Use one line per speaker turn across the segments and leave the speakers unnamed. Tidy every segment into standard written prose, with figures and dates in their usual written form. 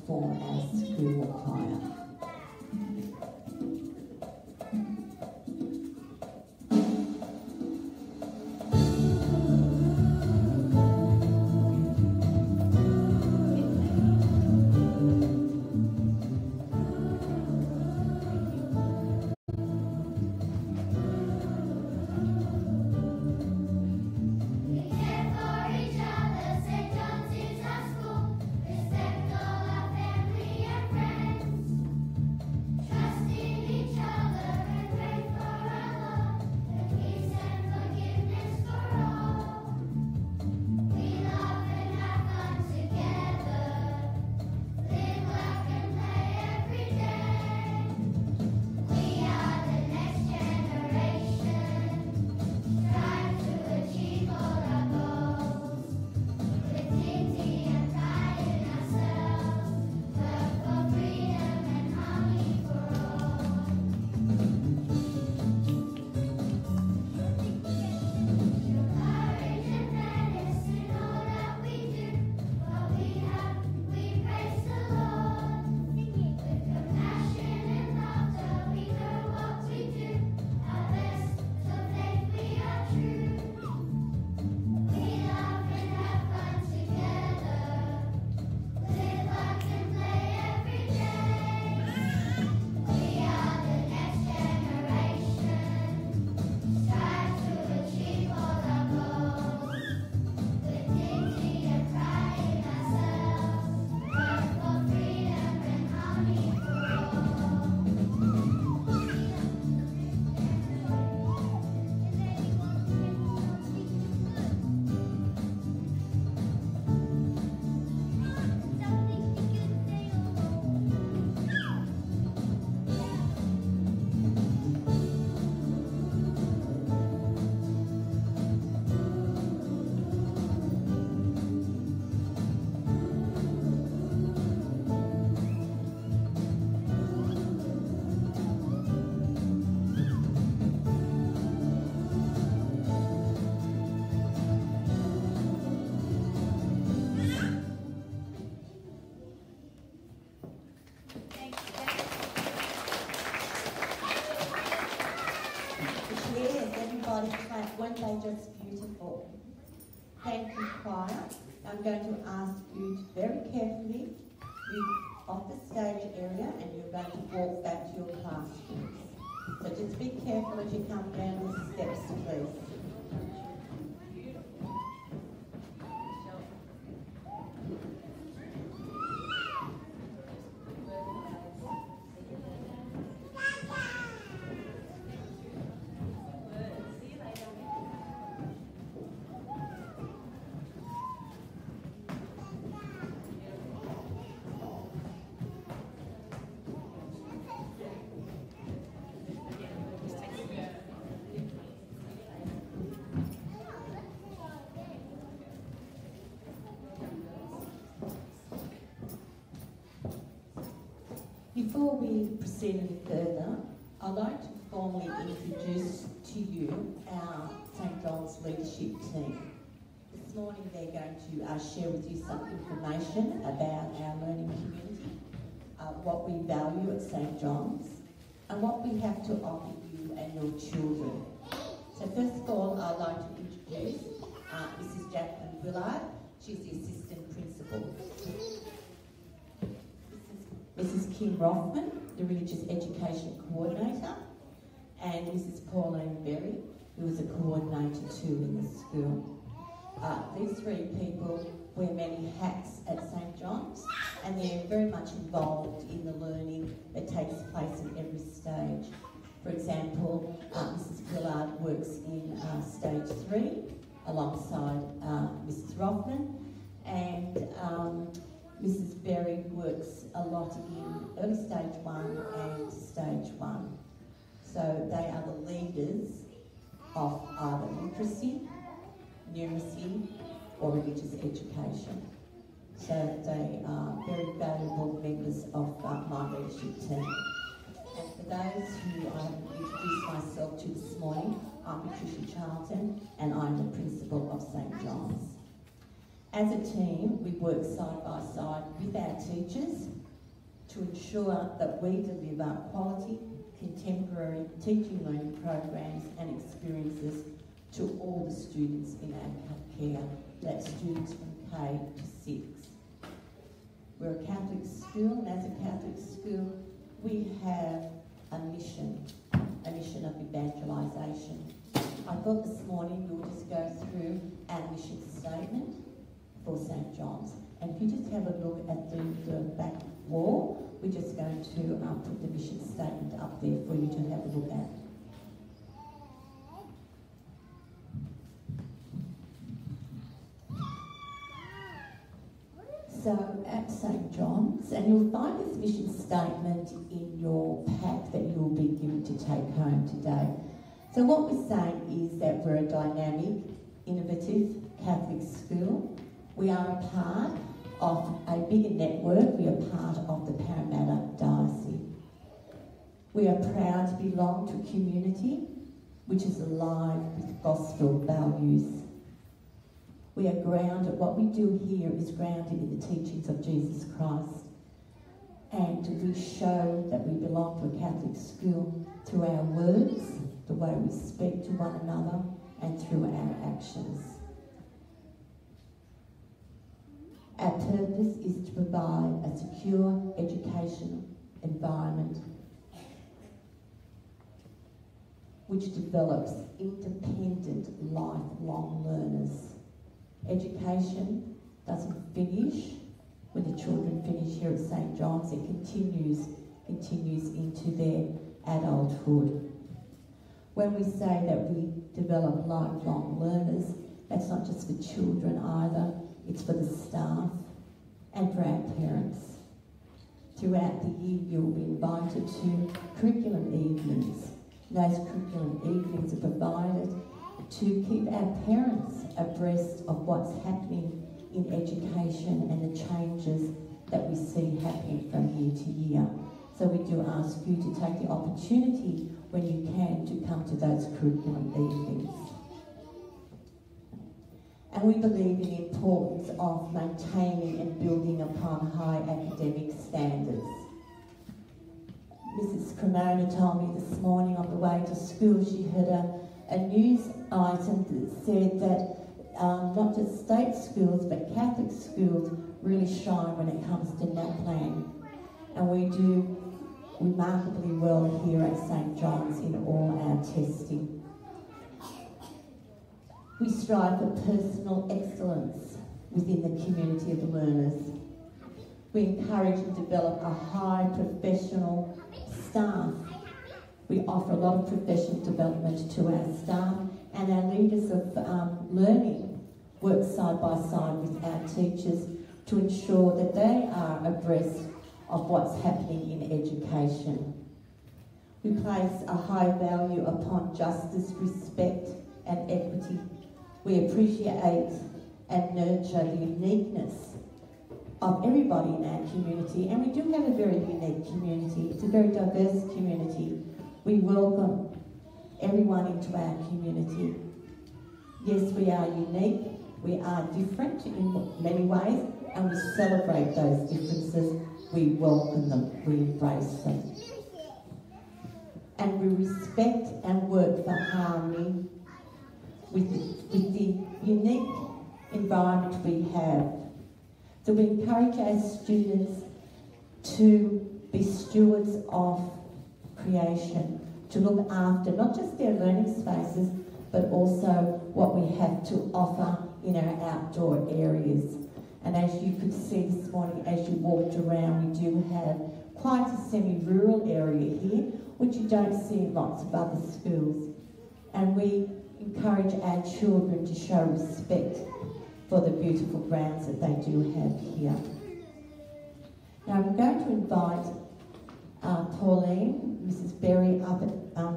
form our school choir. Weren't they just beautiful? Thank you, choir. I'm going to ask you to very carefully move off the stage area and you're going to walk back to your classrooms. So just be careful as you come down the steps, please. Before we proceed any further, I'd like to formally introduce to you our St John's leadership team. This morning they're going to share with you some information about our learning community, what we value at St John's, and what we have to offer you and your children. So first of all, I'd like to introduce Mrs. Jacqueline Willard. She's the assistant principal. Mrs. Kim Rothman, the Religious Education Coordinator, and Mrs. Pauline Berry, who is a coordinator too in the school. These three people wear many hats at St John's, and they're very much involved in the learning that takes place at every stage. For example, Mrs. Willard works in stage 3 alongside Mrs. Rothman, and Mrs. Berry works a lot in early stage 1 and stage 1. So they are the leaders of either literacy, numeracy, or religious education. So they are very valuable members of my leadership team. And for those who I haven't introduced myself to this morning, I'm Patricia Charlton and I'm the principal of St John's. As a team, we work side by side with our teachers to ensure that we deliver quality, contemporary teaching learning programs and experiences to all the students in our care, that's students from K to 6. We're a Catholic school, and as a Catholic school, we have a mission of evangelisation. I thought this morning we'll just go through our mission statement for St. John's. And if you just have a look at the back wall, we're just going to put the mission statement up there for you to have a look at. So at St. John's, and you'll find this mission statement in your pack that you'll be given to take home today. So what we're saying is that we're a dynamic, innovative Catholic school. We are a part of a bigger network. We are part of the Parramatta Diocese. We are proud to belong to a community which is alive with gospel values. We are grounded, what we do here is grounded in the teachings of Jesus Christ. And we show that we belong to a Catholic school through our words, the way we speak to one another, and through our actions. Our purpose is to provide a secure educational environment which develops independent, lifelong learners. Education doesn't finish when the children finish here at St. John's. It continues into their adulthood. When we say that we develop lifelong learners, that's not just for children either, it's for the staff and for our parents. Throughout the year, you'll be invited to curriculum evenings. Those curriculum evenings are provided to keep our parents abreast of what's happening in education and the changes that we see happening from year to year. So we do ask you to take the opportunity when you can to come to those curriculum evenings. And we believe in the importance of maintaining and building upon high academic standards. Mrs. Cremona told me this morning on the way to school she heard a news item that said that not just state schools but Catholic schools really shine when it comes to NAPLAN. And we do remarkably well here at St. John's in all our testing. We strive for personal excellence within the community of learners. We encourage and develop a high professional staff. We offer a lot of professional development to our staff, and our leaders of learning work side by side with our teachers to ensure that they are abreast of what's happening in education. We place a high value upon justice, respect and equity. We appreciate and nurture the uniqueness of everybody in our community, and we do have a very unique community. It's a very diverse community. We welcome everyone into our community. Yes, we are unique, we are different in many ways, and we celebrate those differences. We welcome them, we embrace them. And we respect and work for harmony with the unique environment we have. So we encourage our students to be stewards of creation, to look after not just their learning spaces, but also what we have to offer in our outdoor areas. And as you could see this morning, as you walked around, we do have quite a semi-rural area here, which you don't see in lots of other schools. And we encourage our children to show respect for the beautiful grounds that they do have here. Now I'm going to invite Pauline, Mrs. Berry, up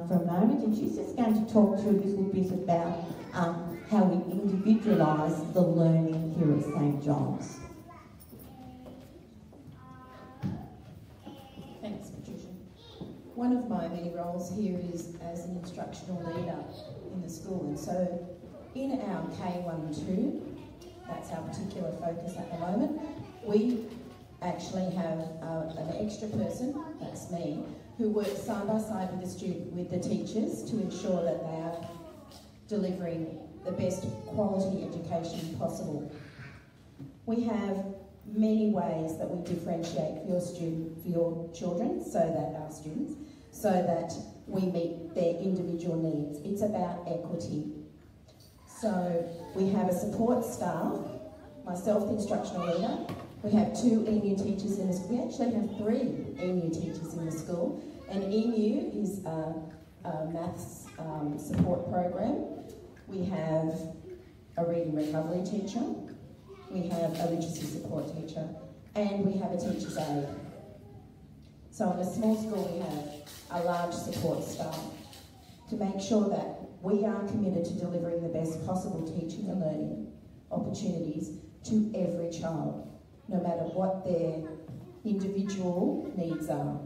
for a moment, and she's just going to talk to you a little bit about how we individualise the learning here at St. John's.
Thanks, Patricia. One of my many roles here is as an instructional leader in the school, and so in our K1-2, that's our particular focus at the moment, we actually have an extra person, that's me, who works side by side with the teachers to ensure that they are delivering the best quality education possible. We have many ways that we differentiate for your children, so that we meet their individual needs. It's about equity. So we have a support staff, myself, the instructional leader. We have 2 EMU teachers in the school. We actually have 3 EMU teachers in the school. And EMU is a maths support program. We have a reading recovery teacher. We have a literacy support teacher. And we have a teacher's aide. So in a small school we have a large support staff to make sure that we are committed to delivering the best possible teaching and learning opportunities to every child, no matter what their individual needs are.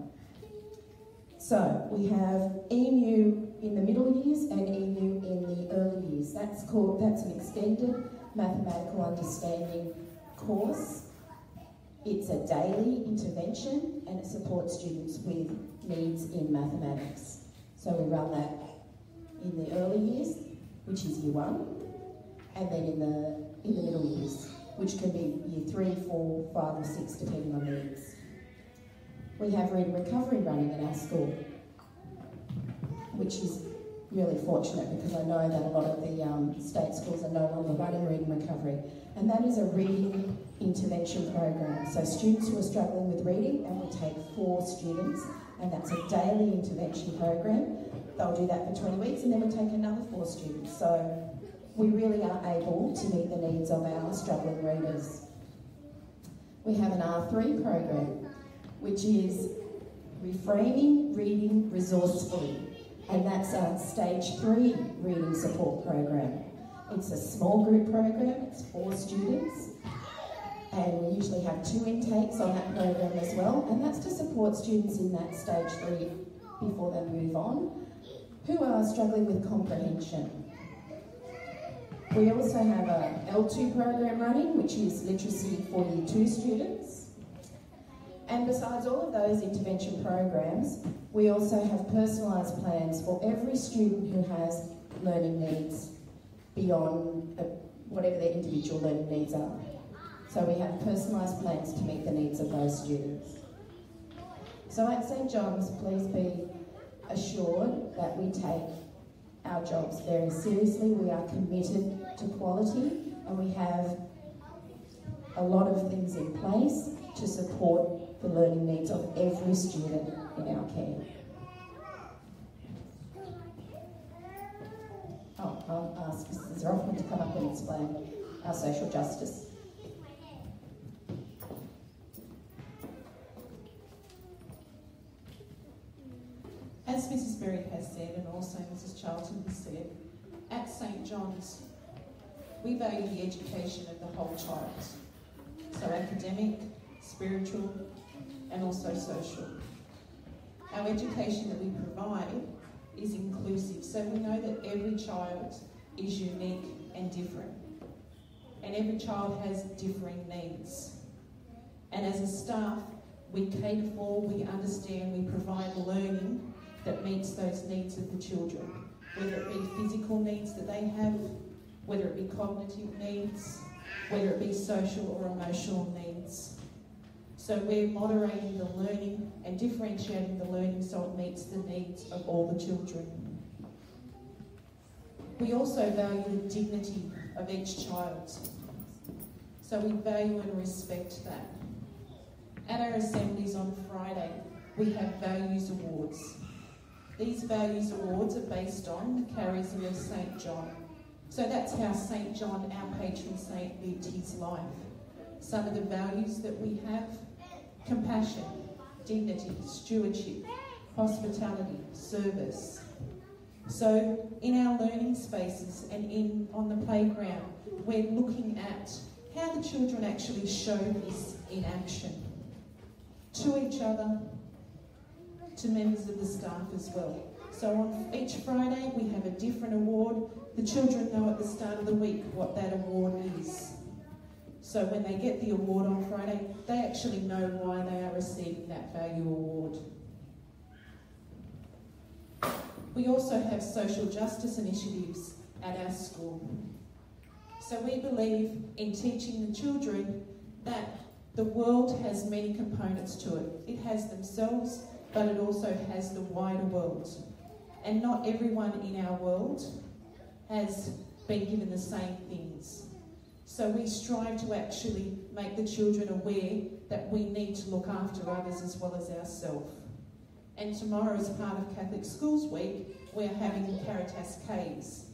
So we have EMU in the middle years and EMU in the early years. That's an extended mathematical understanding course. It's a daily intervention and it supports students with needs in mathematics. So we run that in the early years, which is year 1, and then in the middle years, which can be year 3, 4, 5 or 6, depending on needs. We have reading recovery running in our school, which is really fortunate because I know that a lot of the state schools are no longer running reading recovery. And that is a reading intervention program. So students who are struggling with reading, and we take 4 students, and that's a daily intervention program. They'll do that for 20 weeks and then we take another 4 students. So we really are able to meet the needs of our struggling readers. We have an R3 program, which is reframing reading resourcefully. And that's our stage 3 reading support program. It's a small group program, it's 4 students. And we usually have 2 intakes on that program as well. And that's to support students in that stage 3 before they move on, who are struggling with comprehension. We also have a L2 program running, which is literacy for year 2 students. And besides all of those intervention programs, we also have personalised plans for every student who has learning needs beyond whatever their individual learning needs are. So we have personalised plans to meet the needs of those students. So at St John's, please be assured that we take our jobs very seriously. We are committed to quality and we have a lot of things in place to support the learning needs of every student in our care. I'll ask Mrs. Rothman to come up and explain our social justice.
As Mrs. Berry has said, and also Mrs. Charlton has said, at St John's, we value the education of the whole child. So academic, spiritual, and also social. Our education that we provide is inclusive, so we know that every child is unique and different. And every child has differing needs. And as a staff, we cater for, we understand, we provide learning that meets those needs of the children, whether it be physical needs that they have, whether it be cognitive needs, whether it be social or emotional needs. So we're moderating the learning and differentiating the learning so it meets the needs of all the children. We also value the dignity of each child. So we value and respect that. At our assemblies on Friday, we have values awards. These values awards are based on the charism of St John. So that's how St John, our patron saint, lived his life. Some of the values that we have: compassion, dignity, stewardship, hospitality, service. So in our learning spaces and on the playground, we're looking at how the children actually show this in action to each other, to members of the staff as well. So on each Friday we have a different award. The children know at the start of the week what that award is. So when they get the award on Friday, they actually know why they are receiving that value award. We also have social justice initiatives at our school. So we believe in teaching the children that the world has many components to it. It has themselves, but it also has the wider world. And not everyone in our world has been given the same things. So we strive to actually make the children aware that we need to look after others as well as ourselves. And tomorrow, as part of Catholic Schools Week, we're having Caritas Caves,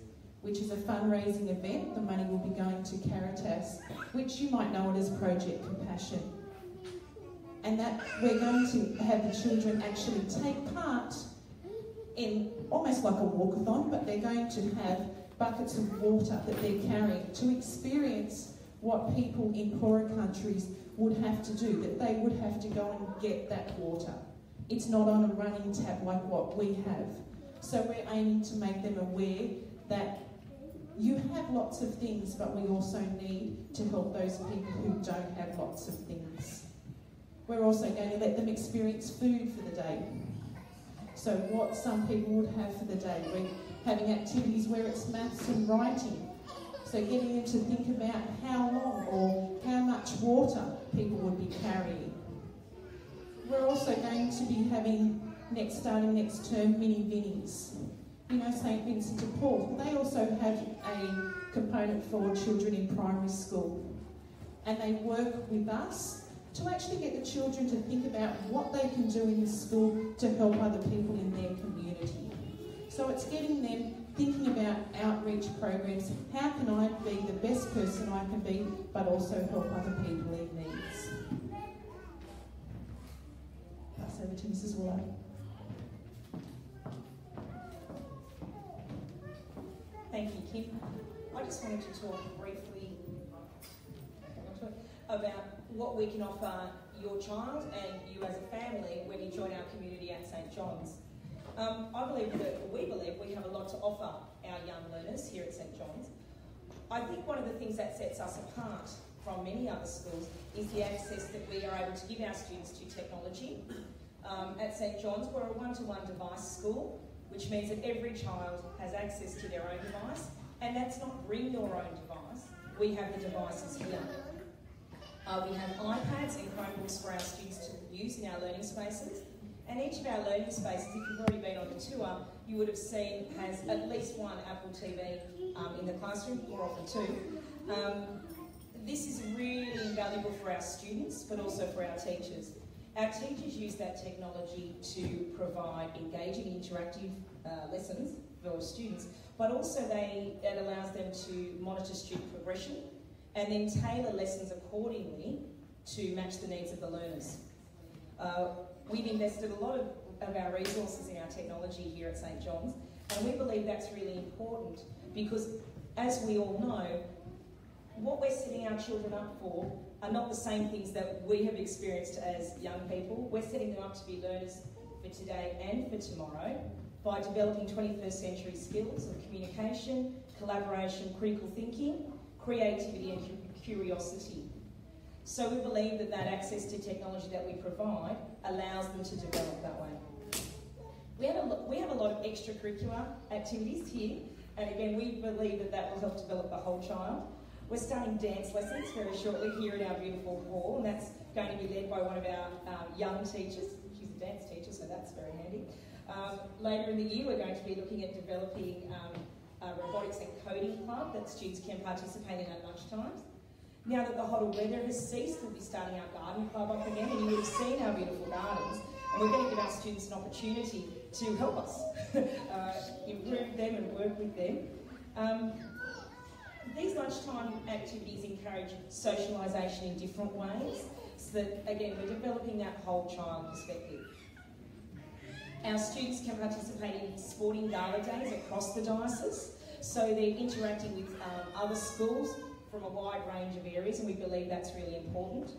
which is a fundraising event. The money will be going to Caritas, which you might know it as Project Compassion. And that we're going to have the children actually take part in almost like a walkathon, but they're going to have buckets of water that they're carrying to experience what people in poorer countries would have to do, that they would have to go and get that water. It's not on a running tap like what we have. So we're aiming to make them aware that you have lots of things, but we also need to help those people who don't have lots of things. We're also going to let them experience food for the day. So what some people would have for the day. We're having activities where it's maths and writing. So getting them to think about how long or how much water people would be carrying. We're also going to be having, starting next term, mini Vinnies. You know, St Vincent de Paul, they also have a component for children in primary school. And they work with us to actually get the children to think about what they can do in the school to help other people in their community. So it's getting them thinking about outreach programs. How can I be the best person I can be, but also help other people in needs? Pass over to Mrs. Willow.
Thank you, Kim. I just wanted to talk briefly about what we can offer your child and you as a family when you join our community at St John's. We believe we have a lot to offer our young learners here at St John's. I think one of the things that sets us apart from many other schools is the access that we are able to give our students to technology. At St John's, we're a one-to-one device school, which means that every child has access to their own device, and that's not bring your own device. We have the devices here. We have iPads and Chromebooks for our students to use in our learning spaces, and each of our learning spaces, if you've already been on the tour, you would have seen has at least one Apple TV in the classroom, more often two. This is really invaluable for our students, but also for our teachers. Our teachers use that technology to provide engaging, interactive lessons for students, but also it allows them to monitor student progression and then tailor lessons accordingly to match the needs of the learners. We've invested a lot of our resources in our technology here at St John's, and we believe that's really important because, as we all know, what we're setting our children up for are not the same things that we have experienced as young people. We're setting them up to be learners for today and for tomorrow by developing 21st century skills of communication, collaboration, critical thinking, creativity and curiosity. So we believe that access to technology that we provide allows them to develop that way. We have a lot of extracurricular activities here, and again, we believe that will help develop the whole child. We're starting dance lessons very shortly here in our beautiful hall, and that's going to be led by one of our young teachers. She's a dance teacher, so that's very handy. Later in the year, we're going to be looking at developing a robotics and coding club that students can participate in at lunchtimes. Now that the hotter weather has ceased, we'll be starting our garden club up again, and you would have seen our beautiful gardens, and we're going to give our students an opportunity to help us improve them and work with them. These lunchtime activities encourage socialisation in different ways, so that, again, we're developing that whole child perspective. Our students can participate in sporting gala days across the diocese, so they're interacting with other schools from a wide range of areas, and we believe that's really important.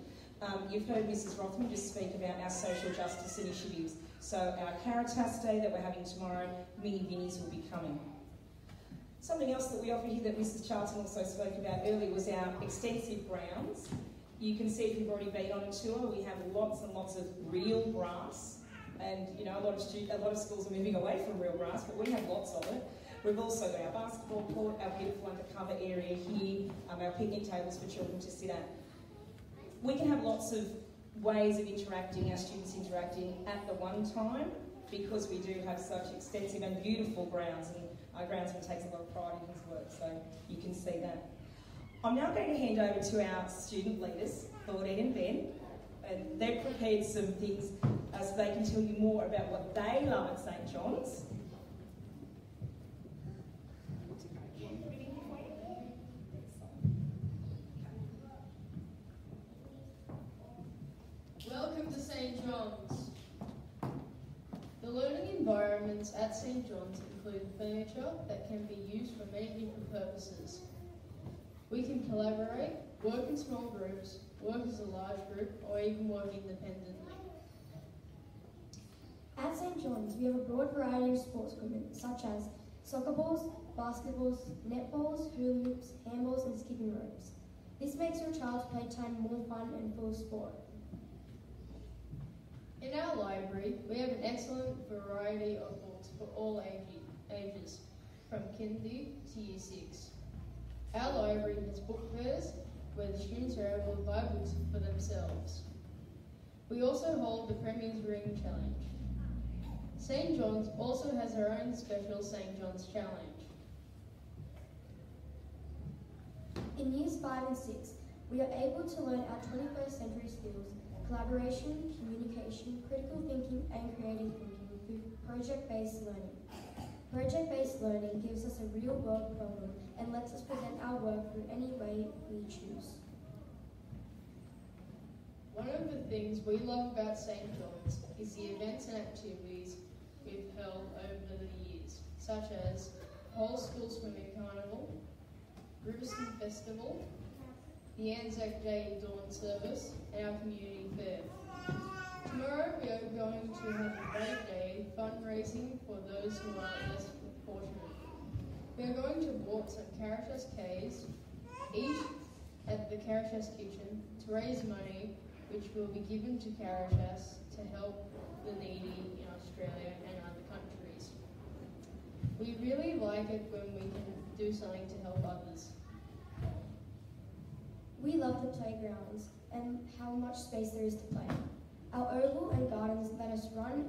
You've heard Mrs. Rothman just speak about our social justice initiatives. So our Caritas Day that we're having tomorrow, mini Vinnies will be coming. Something else that we offer here that Mrs. Charlton also spoke about earlier was our extensive grounds. You can see if you've already been on a tour, we have lots and lots of real grass. And you know, a lot of schools are moving away from real grass, but we have lots of it. We've also got our basketball court, our beautiful undercover area here, our picnic tables for children to sit at. We can have lots of ways of interacting, our students interacting at the one time, because we do have such extensive and beautiful grounds, and our groundsman takes a lot of pride in his work, so you can see that. I'm now going to hand over to our student leaders, Claudine and Ben, and they've prepared some things so they can tell you more about what they love at St John's.
Welcome to St John's. The learning environments at St John's include furniture that can be used for many different purposes. We can collaborate, work in small groups, work as a large group, or even work independently.
At St John's, we have a broad variety of sports equipment such as soccer balls, basketballs, netballs, hula hoops, handballs and skipping ropes. This makes your child's playtime more fun and full of sport.
In our library, we have an excellent variety of books for all ages, from kindy to year 6. Our library has book fairs where the students are able to buy books for themselves. We also hold the Premier's Ring Challenge. St John's also has our own special St John's Challenge.
In years 5 and 6, we are able to learn our 21st century skills: collaboration, communication, critical thinking and creative thinking through project-based learning. Project-based learning gives us a real-world problem and lets us present our work through any way we choose.
One of the things we love about St John's is the events and activities we've held over the years, such as Whole School Swimming Carnival, Riverstone Festival, the Anzac Day Dawn Service, and our community fair. Tomorrow we are going to have a great day fundraising for those who are less fortunate. We are going to walk some Caritas Ks, each at the Caritas Kitchen, to raise money which will be given to Caritas to help the needy in Australia and other countries. We really like it when we can do something to help others.
We love the playgrounds and how much space there is to play. Our oval and gardens let us run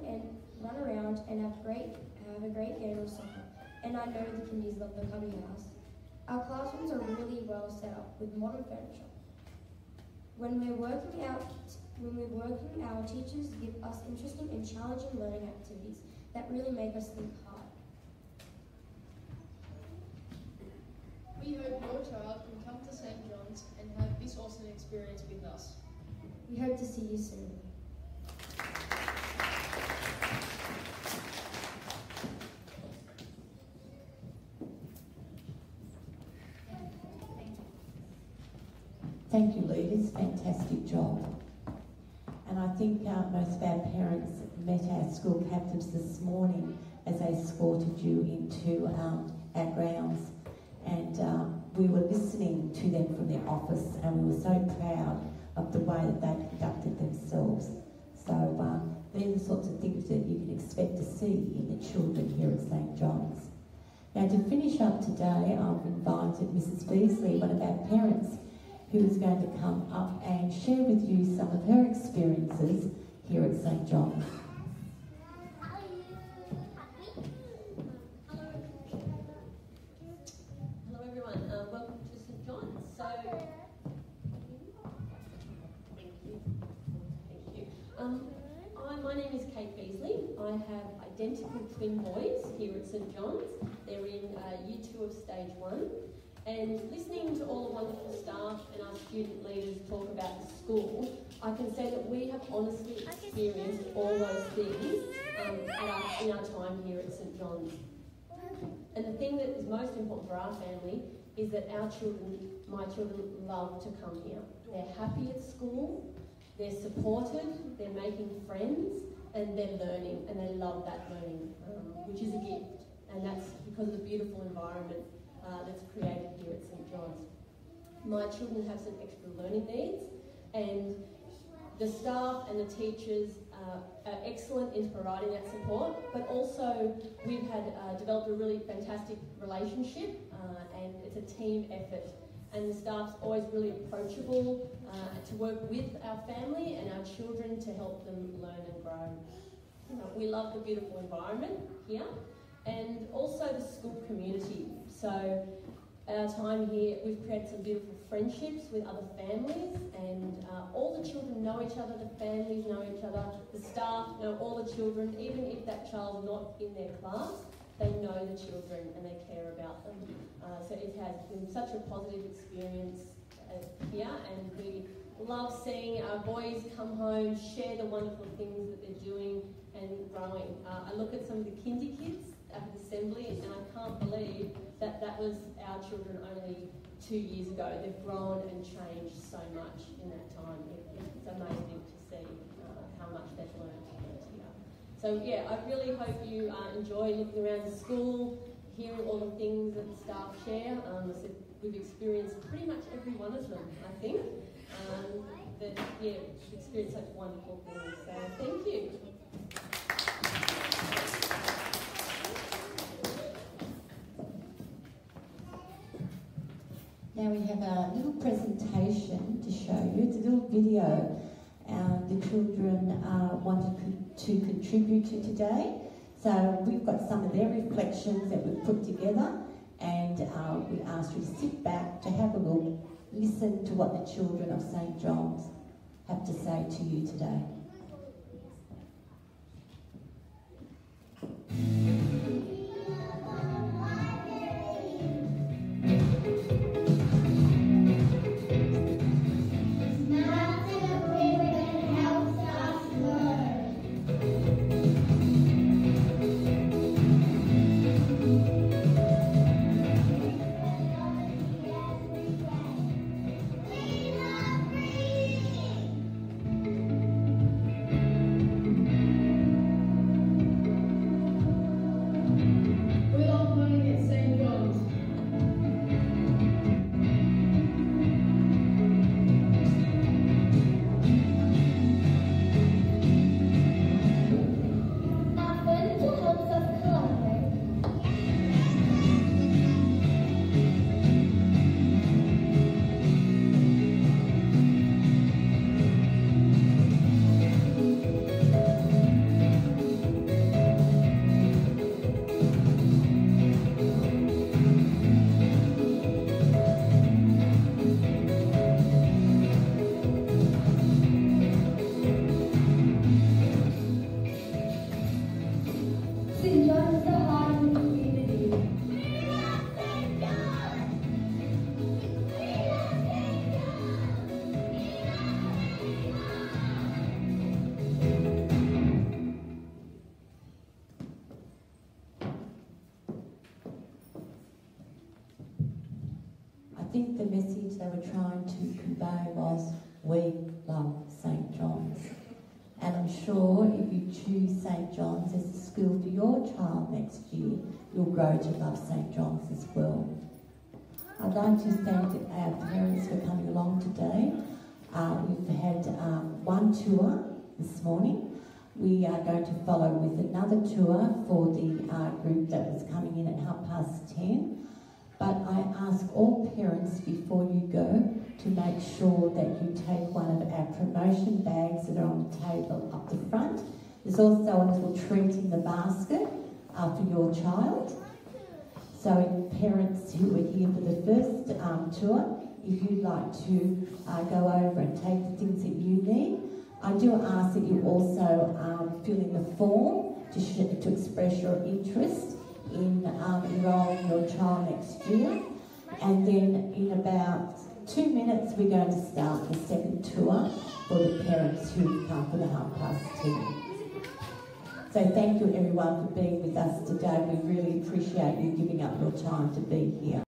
around and have a great game of soccer. And I know the kindies love the cubby house. Our classrooms are really well set up with modern furniture. When we're working, our teachers give us interesting and challenging learning activities that really make us think hard.
We hope your child can come to St John's and have this awesome experience with us.
We hope to see you soon.
Thank you, leaders. Fantastic job. And I think most of our parents met our school captives this morning as they escorted you into our grounds. And we were listening to them from their office, and we were so proud of the way that they conducted themselves. So they're the sorts of things that you can expect to see in the children here at St John's. Now, to finish up today, I've invited Mrs Beasley, one of our parents, who is going to come up and share with you some of her experiences here at St John's.
Hello everyone, welcome to St John's. So, thank you. My name is Kate Beasley. I have identical twin boys here at St John's. They're in Year 2 of Stage 1. And listening to all the wonderful staff and our student leaders talk about the school, I can say that we have honestly experienced all those things in our time here at St John's. And the thing that is most important for our family is that my children love to come here. They're happy at school, they're supported, they're making friends, and they're learning, and they love that learning, which is a gift. And that's because of the beautiful environment that's created here at St John's. My children have some extra learning needs, and the staff and the teachers are excellent in providing that support, but also we've had developed a really fantastic relationship, and it's a team effort. And the staff's always really approachable to work with our family and our children to help them learn and grow. We love the beautiful environment here, and also the school community. So our time here, we've created some beautiful friendships with other families, and all the children know each other, the families know each other, the staff know all the children. Even if that child's not in their class, they know the children and they care about them. So it has been such a positive experience here, and we love seeing our boys come home, share the wonderful things that they're doing and growing. I look at some of the kindy kids at assembly, and I can't believe that that was our children only 2 years ago. They've grown and changed so much in that time. It's amazing to see how much they've learned here. So yeah, I really hope you enjoy looking around the school, hearing all the things that the staff share. We've experienced pretty much every one of them, I think. But yeah, we've experienced such wonderful things. So thank you.
Now we have a little presentation to show you. It's a little video the children wanted to contribute to today. So we've got some of their reflections that we've put together, and we asked you to sit back, to have a look, listen to what the children of St John's have to say to you today. I think the message they were trying to convey was, we love St John's. And I'm sure if you choose St John's as a school for your child next year, you'll grow to love St John's as well. I'd like to thank our parents for coming along today. We've had one tour this morning. We are going to follow with another tour for the group that was coming in at 10:30. But I ask all parents before you go to make sure that you take one of our promotion bags that are on the table up the front. There's also a little treat in the basket for your child. So parents who are here for the first tour, if you'd like to go over and take the things that you need, I do ask that you also fill in the form to express your interest in enrolling your child next year. And then in about 2 minutes we're going to start the second tour for the parents who come for the 10:30. So thank you everyone for being with us today. We really appreciate you giving up your time to be here.